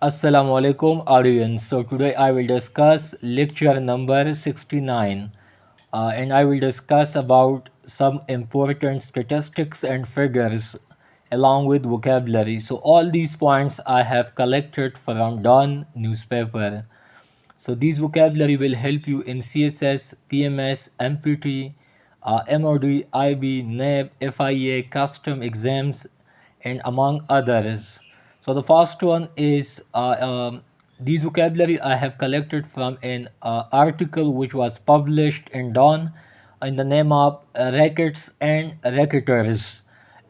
Assalamu alaikum audience. So today I will discuss lecture number 69 and I will discuss about some important statistics and figures along with vocabulary. So all these points I have collected from Dawn newspaper. So these vocabulary will help you in CSS, PMS, MPT, MOD, IB, NAB, FIA, custom exams, and among others. So the first one is these vocabulary I have collected from an article which was published in Dawn in the name of Rackets and Racketers.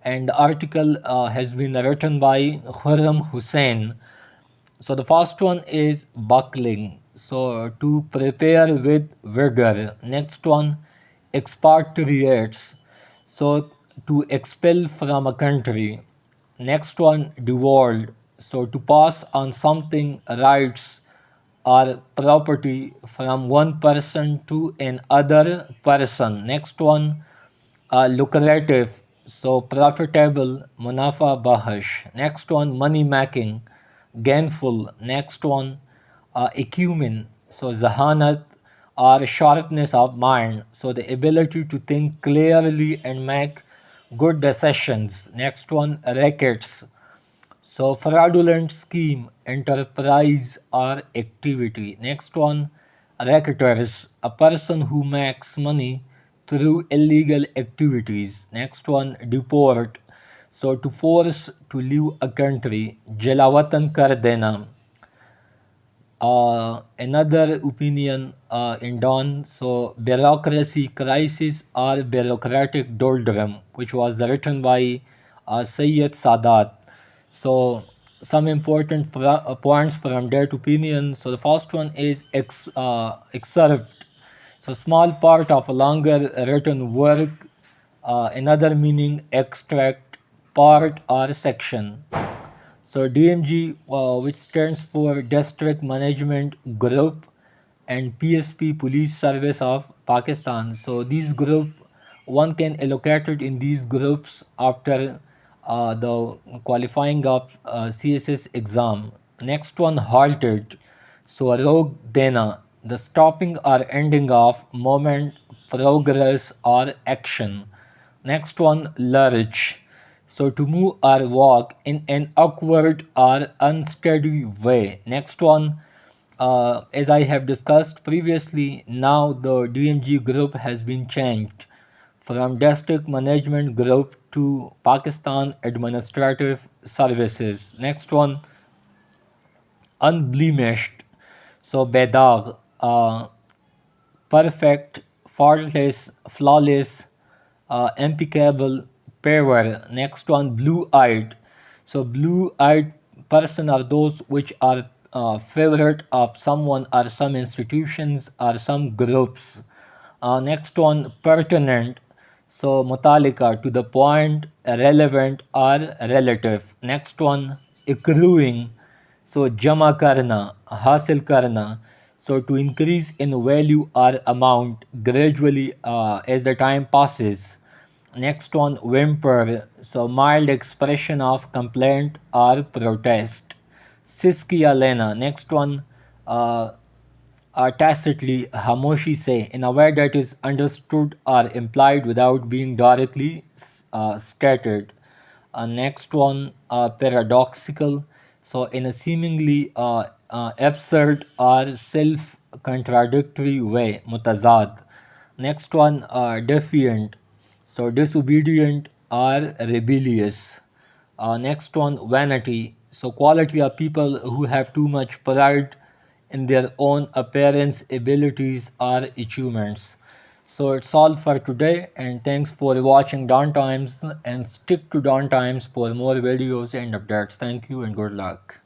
And the article has been written by Khurram Hussain. So the first one is buckling. So to prepare with vigor. Next one, expatriates. So to expel from a country. Next one, devolved. So to pass on something rights or property from one person to another person. Next one, lucrative, so profitable, munafa bahash. Next one, money making, gainful. Next one, acumen, so zahanat or sharpness of mind, so the ability to think clearly and make good decisions. Next one, rackets, so fraudulent scheme, enterprise or activity. Next one, racketers, a person who makes money through illegal activities. Next one, deport, so to force to leave a country. Jalawatan kar dena. Another opinion in Dawn, so bureaucracy crisis or bureaucratic doldrum, which was written by Sayyid Sadat. So some important points from that opinion. So the first one is excerpt, so small part of a longer written work. Another meaning, extract, part or section. So DMG, which stands for District Management Group, and PSP, Police Service of Pakistan. So these group, one can allocate it in these groups after the qualifying of CSS exam. Next one, halted. So rok dena, the stopping or ending of movement, progress or action. Next one, lurch. So to move or walk in an awkward or unsteady way. Next one, as I have discussed previously, now the DMG group has been changed from District Management Group to Pakistan Administrative Services. Next one, unblemished. So Bedagh, perfect, faultless, flawless, impeccable, pure. Next one, blue-eyed. So blue-eyed person are those which are favorite of someone or some institutions or some groups. Next one, pertinent. So mutalika, to the point, relevant or relative. Next one, accruing. So jama karna, hasil karna. So to increase in value or amount gradually as the time passes. Next one, whimper. So mild expression of complaint or protest. Siskia lena. Next one, uh, tacitly, Hamoshi say, in a way that is understood or implied without being directly stated. Next one, paradoxical. So, in a seemingly absurd or self contradictory way, mutazad. Next one, defiant. So, disobedient or rebellious. Next one, vanity. So, quality of people who have too much pride in their own appearance, abilities, or achievements. So, it's all for today, and thanks for watching Dawn Times, and stick to Dawn Times for more videos and updates. Thank you and good luck.